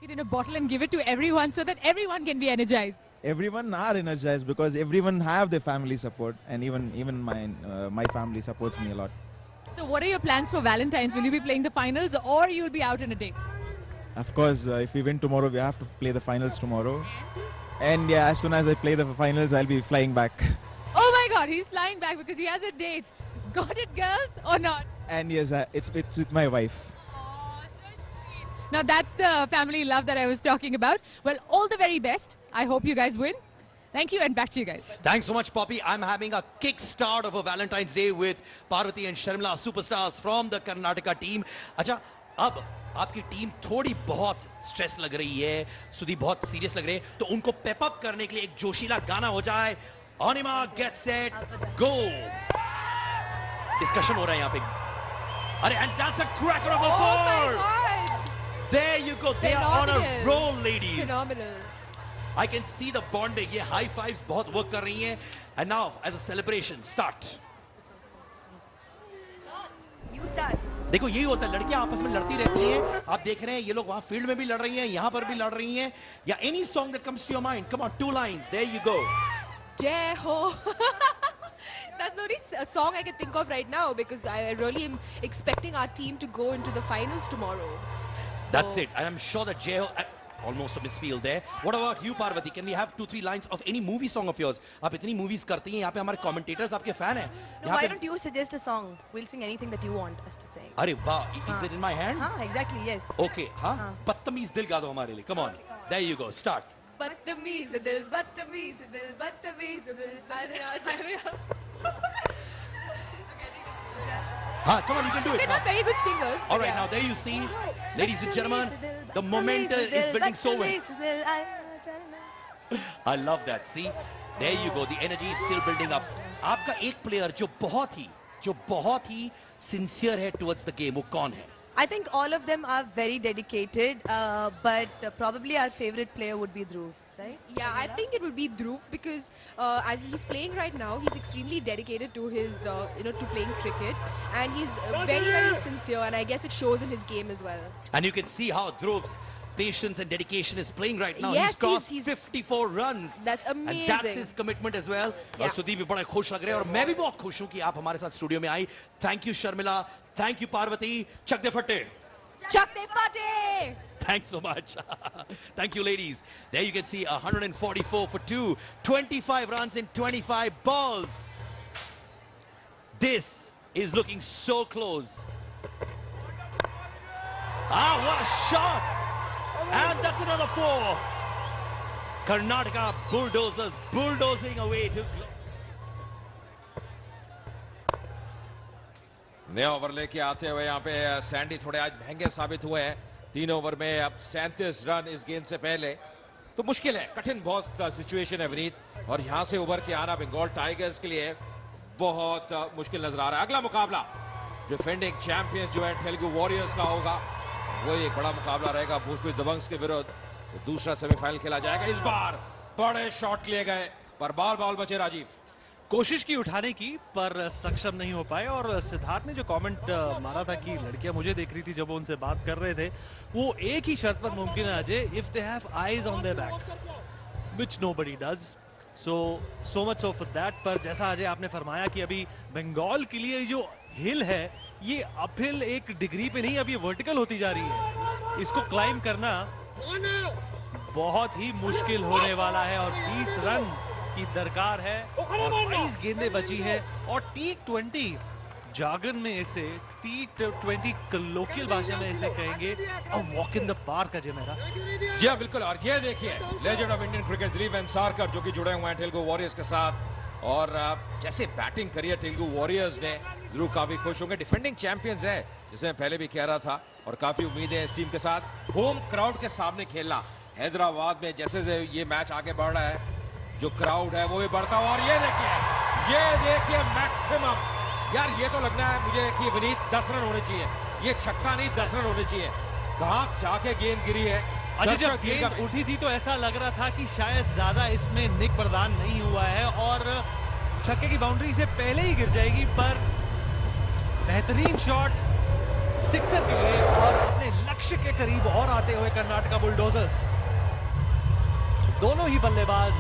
it in a bottle and give it to everyone so that everyone can be energized. Everyone are energized because everyone have their family support, and even my family supports me a lot. So what are your plans for Valentine's? Will you be playing the finals or you will be out on a date? Of course, if we win tomorrow, we have to play the finals tomorrow. And yeah, as soon as I play the finals, I'll be flying back. Oh my God, he's flying back because he has a date. Got it, girls, or not? And yes, it's with my wife. Oh, so sweet. Now that's the family love that I was talking about. Well, all the very best. I hope you guys win. Thank you, and back to you guys. Thanks so much, Poppy. I'm having a kickstart of a Valentine's Day with Parvati and Sharmila, superstars from the Karnataka team. अच्छा, अब आपकी team थोड़ी बहुत stress लग रही है, सुदीप बहुत serious लग रहे हैं, तो उनको पेप अप करने के लिए एक जोशीला गाना हो जाए. Anima, get set, go. Discussion हो रहा है यहाँ पे. अरे, and that's a cracker of a four. There you go. They are on a roll, ladies. Phenomenal. I can see the bonding. ये high fives बहुत work कर रही हैं. And now, as a celebration, start. You start. देखो यही होता है, लड़कियां आपस में लड़ती रहती हैं. आप देख रहे हैं ये लोग वहां फील्ड में भी लड़ रही हैं, यहाँ पर भी लड़ रही हैं. या any song that comes to your mind. Come on, 2 lines. There you go. Jai Ho. That's the only song I can think of right now because I really am expecting our team to go into the finals tomorrow. That's it. And I'm sure that Jai Ho, almost a misfield there. What about you, Parvati? Can we have 2-3 lines of any movie song of yours? आप इतनी movies करती हैं, यहाँ पे हमारे commentators आपके fan हैं. No, why don't you suggest a song? We'll sing anything that you want us to sing. अरे वाह, is it in my hand? हाँ, exactly, yes. Okay, हाँ. बदतमीज दिल गा दो हमारे लिए. Come on. There you go. Start. बदतमीज दिल, बदतमीज दिल, बदतमीज दिल. हाँ, come on, you can do it. We're not very good singers. All right, now there you see, ladies and gentlemen, the momentum is building so well. I love that. See, there you go. The energy is still building up. आपका एक player जो बहुत ही sincere है towards the game, वो कौन है? I think all of them are very dedicated, but probably our favorite player would be Dhruv, right? Yeah, I think it would be Dhruv because as he's playing right now, he's extremely dedicated to his, to playing cricket, and he's very, very sincere, and I guess it shows in his game as well. And you can see how Dhruv's patience and dedication is playing right now. Yes, he's crossed 54 runs. That's amazing. And that's his commitment as well. Yeah. और सुदीप भी बड़ा खुश लग रहे हैं और मैं भी बहुत खुश हूँ कि आप हमारे साथ स्टूडियो में आई. Thank you, Sharmila. Thank you, Parvati. Chak de fatte. Chak de fatte. Thanks so much. Thank you, ladies. There you can see 144 for 2, 25 runs in 25 balls. This is looking so close. Ah, what a shot! And that's another 4. Karnataka bulldozers bulldozing away to... नया over लेके आते हुए यहाँ पे Sandy थोड़े आज महंगे साबित हुए हैं. 3 ओवर में अब 37 रन इस गेंद से पहले, तो मुश्किल है, कठिन बहुत सिचुएशन है विनीत. और यहाँ से उभर के आना बंगाल टाइगर्स के लिए बहुत मुश्किल नजर आ रहा है. अगला मुकाबला डिफेंडिंग चैंपियंस जो है तेलुगु वॉरियर्स का होगा. वो एक बड़ा मुकाबला रहेगा भोजपुरी दबंग्स के विरुद्ध. तो दूसरा सेमीफाइनल खेला जाएगा. इस बार बड़े शॉट लिए गए पर बॉल बचे. राजीव कोशिश की उठाने की पर सक्षम नहीं हो पाए. और सिद्धार्थ ने जो कमेंट मारा था कि लड़कियां मुझे देख रही थी जब वो उनसे बात कर रहे थे, वो एक ही शर्त पर मुमकिन है Ajay, if they have eyes on their back, which nobody does. So much so for that. पर जैसा अजय आपने फरमाया कि अभी बंगाल के लिए जो हिल है, ये अपहिल एक डिग्री पे नहीं, अब ये वर्टिकल होती जा रही है. इसको क्लाइम करना बहुत ही मुश्किल होने वाला है. और 20 रन की दरकार है और 22 गेंदें बची है. और T20 जागरण में इसे, T20 कलोकियल भाषा में इसे कहेंगे a walk in the park. Ajay मेरा जी हाँ बिल्कुल. और ये देखिए legend of Indian cricket Dilip Vengsarkar जो कि जुड़े हुए हैं तेलुगु वॉरियर्स के साथ. और जैसे बैटिंग करी है तेलुगु वॉरियर्स ने, ध्रुव काफी खुश होंगे. डिफेंडिंग चैंपियंस है, जिसे मैं पहले भी कह रहा था, और काफी उम्मीदें हैं इस टीम के साथ. होम क्राउड के सामने खेलना हैदराबाद में, जैसे ये मैच आगे बढ़ रहा है, जो क्राउड है वो भी बढ़ता हुआ. और ये देखिए मैक्सिमम. यार ये तो लगना है मुझे कि विनीत 10 रन होने चाहिए. ये छक्का नहीं, 10 रन होने चाहिए. कहां जाके गेंद गिरी है. अजय जब गेंद उठी थी तो ऐसा लग रहा था कि शायद ज्यादा इसमें निक प्रदान नहीं हुआ है और छक्के की बाउंड्री से पहले ही गिर जाएगी. पर बेहतरीन शॉट सिक्सर के लिए और अपने लक्ष्य लक्ष्य के करीब और आते हुए कर्नाटका बुलडोजर्स। दोनों ही बल्लेबाज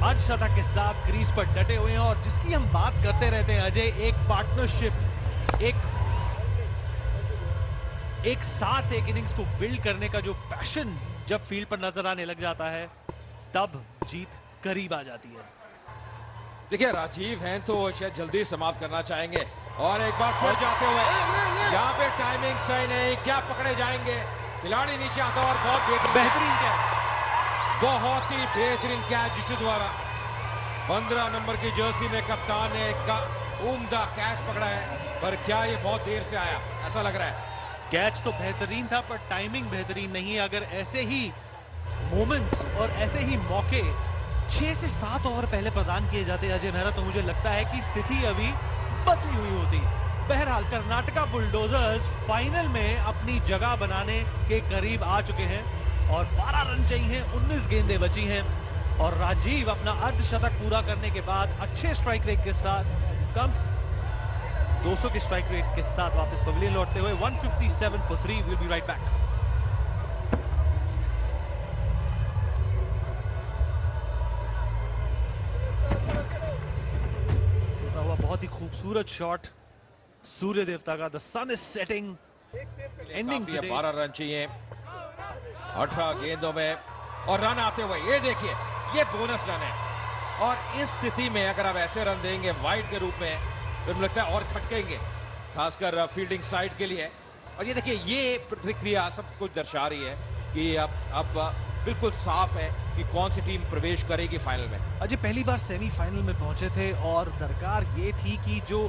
अर्धशतक के साथ क्रीज पर डटे हुए हैं और जिसकी हम बात करते रहते हैं अजय, एक पार्टनरशिप, एक साथ एक इनिंग्स को बिल्ड करने का जो पैशन जब फील्ड पर नजर आने लग जाता है तब जीत करीब आ जाती है। देखिए राजीव हैं तो शायद जल्दी समाप्त करना चाहेंगे और एक बार फिर जाते हुए यहाँ पे टाइमिंग सही नहीं, क्या पकड़े जाएंगे, खिलाड़ी नीचे आता और बहुत बेहतरीन कैच, बहुत ही बेहतरीन कैच जिशु द्वारा। 15 नंबर की जर्सी में कप्तान ने उम्दा कैच पकड़ा है, पर क्या ये बहुत देर से आया ऐसा लग रहा है। कैच तो बेहतरीन था पर टाइमिंग बेहतरीन नहीं है। अगर ऐसे ही मोमेंट्स और ऐसे ही मौके 6 से 7 ओवर पहले प्रदान किए जाते अजय मेहरा, तो मुझे लगता है कि स्थिति अभी बदली हुई होती। बहरहाल कर्नाटका बुलडोजर्स फाइनल में अपनी जगह बनाने के करीब आ चुके हैं और 12 रन चाहिए, 19 गेंदें बची हैं और राजीव अपना अर्धशतक पूरा करने के बाद अच्छे स्ट्राइक रेट के साथ, कम 200 के स्ट्राइक रेट के साथ वापस पवेलियन लौटते हुए 157 for 3। Will be right back. बहुत ही खूबसूरत शॉट सूर्य देवता का। The sun is setting, ending 12 run चाहिए 18 गेंदों में और रन आते हुए ये देखिए ये बोनस रन है और इस स्थिति में अगर आप ऐसे रन देंगे वाइड के रूप में तो मुझे लगता है और खटकेंगे, खासकर फील्डिंग साइड के लिए। और ये देखिए ये प्रतिक्रिया सब कुछ दर्शा रही है कि अब बिल्कुल साफ है कि कौन सी टीम प्रवेश करेगी फाइनल में। अजय पहली बार सेमीफाइनल में पहुंचे थे और दरकार ये थी कि जो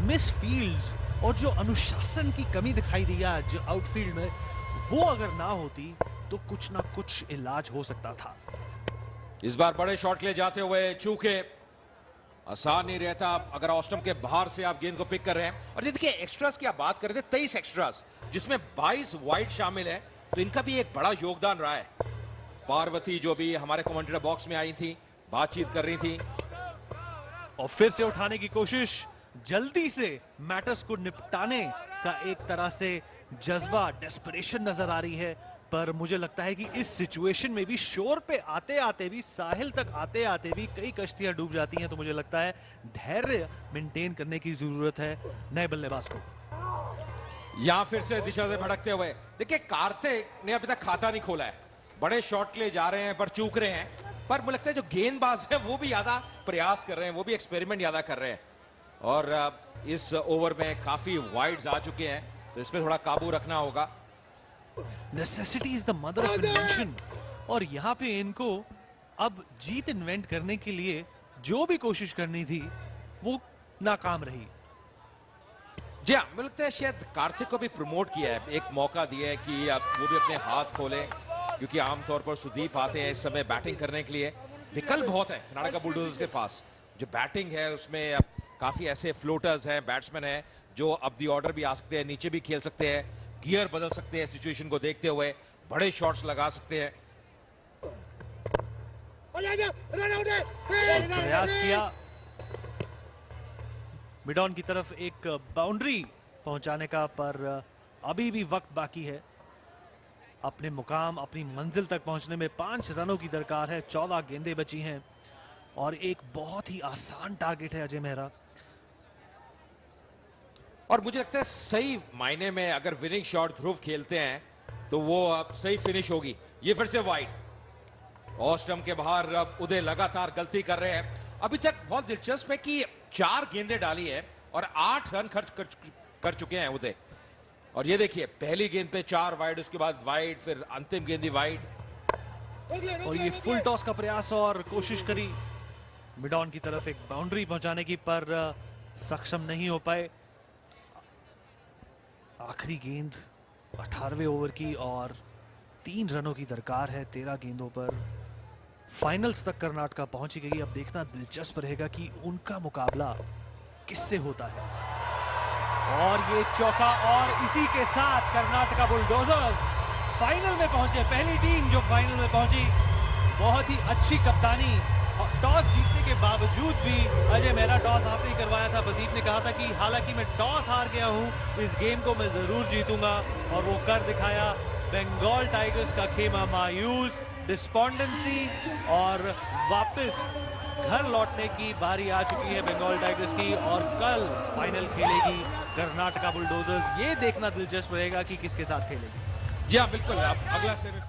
मिस फील्ड्स और जो अनुशासन की कमी दिखाई दी आज आउटफील्ड में, वो अगर ना होती तो कुछ ना कुछ इलाज हो सकता था। इस बार बड़े शॉट के लिए जाते हुए चूंकि आसान नहीं रहता अगर ऑस्टम के बाहर से आप गेंद को पिक कर रहे हैं। और ये देखिए एक्स्ट्रास की आप बात कर रहे थे, 23 एक्स्ट्रास जिसमें 22 वाइड शामिल है, तो इनका भी एक बड़ा योगदान रहा है। पार्वती जो भी हमारे कमेंटेटर बॉक्स में आई थी, बातचीत कर रही थी और फिर से उठाने की कोशिश, जल्दी से मैटर्स को निपटाने का एक तरह से जज्बा, डेस्परेशन नजर आ रही है। पर मुझे लगता है कि इस सिचुएशन में भी शोर पे आते आते भी, साहिल तक आते आते भी कई कश्तियां डूब जाती हैं, तो मुझे लगता है धैर्य मेंटेन करने की जरूरत है नए बल्लेबाज को। यहां फिर से दिशा से भटकते हुए देखिए कार्तिक ने अभी तक खाता नहीं खोला है, बड़े शॉट के लिए जा रहे हैं पर चूक रहे हैं। पर मुझे लगता है जो गेंदबाज है वो भी ज्यादा प्रयास कर रहे हैं, वो भी एक्सपेरिमेंट ज्यादा कर रहे हैं और इस ओवर में काफी वाइड्स आ चुके हैं, तो इस पे थोड़ा काबू रखना होगा। Necessity is the mother of invention और यहाँ पे इनको अब जीत इन्वेंट करने के लिए जो भी कोशिश करनी थी वो नाकाम रही। जी हाँ, मुझे लगता है शायद कार्तिक को भी प्रमोट किया है, एक मौका दिया है कि वो भी अपने हाथ खोले, क्योंकि आमतौर पर सुदीप आते हैं इस समय बैटिंग करने के लिए। विकल्प बहुत है कर्नाटका बुलडोजर्स के पास, जो बैटिंग है उसमें काफी ऐसे फ्लोटर्स हैं, बैट्समैन हैं जो अब दी ऑर्डर भी आ सकते हैं, नीचे भी खेल सकते हैं, गियर बदल सकते हैं सिचुएशन को देखते हुए, बड़े शॉट्स लगा सकते हैं। प्रयास किया मिड ऑन की तरफ एक बाउंड्री पहुंचाने का, पर अभी भी वक्त बाकी है। अपने मुकाम, अपनी मंजिल तक पहुंचने में 5 रनों की दरकार है, 14 गेंदें बची हैं और एक बहुत ही आसान टारगेट है अजय मेहरा। और मुझे लगता है सही मायने में अगर विनिंग शॉट ध्रुव खेलते हैं तो वो अब सही फिनिश होगी। ये फिर से वाइड, ऑस्टम के बाहर अब उदय लगातार गलती कर रहे हैं। अभी तक बहुत दिलचस्प है कि 4 गेंदें डाली है और 8 रन खर्च कर चुके हैं उदय। और ये देखिए पहली गेंद पे 4 वाइड, उसके बाद वाइड, फिर अंतिम गेंद वाइड। और ये फुल टॉस का प्रयास और कोशिश करी मिड ऑन की तरफ एक बाउंड्री पहुंचाने की, पर सक्षम नहीं हो पाए। आखिरी गेंद 18वें ओवर की और 3 रनों की दरकार है 13 गेंदों पर। फाइनल्स तक कर्नाटका पहुंची गई। अब देखना दिलचस्प रहेगा कि उनका मुकाबला किससे होता है। और ये चौका, और इसी के साथ कर्नाटका बुलडोजर्स फाइनल में पहुंचे, पहली टीम जो फाइनल में पहुंची। बहुत ही अच्छी कप्तानी टॉस जीतने के बावजूद भी अजय, मेरा टॉस आपने ही करवाया था। प्रदीप ने कहा था कि हालांकि मैं टॉस हार गया हूं, इस गेम को मैं जरूर जीतूंगा, और वो कर दिखाया। बंगाल टाइगर्स का खेमा मायूस, डिस्पोंडेंसी, और वापस घर लौटने की बारी आ चुकी है बंगाल टाइगर्स की, और कल फाइनल खेलेगी कर्नाटका बुलडोजर्स। ये देखना दिलचस्प रहेगा कि किसके साथ खेलेगी। जी हाँ, बिल्कुल। अब अगला सेमीफाइनल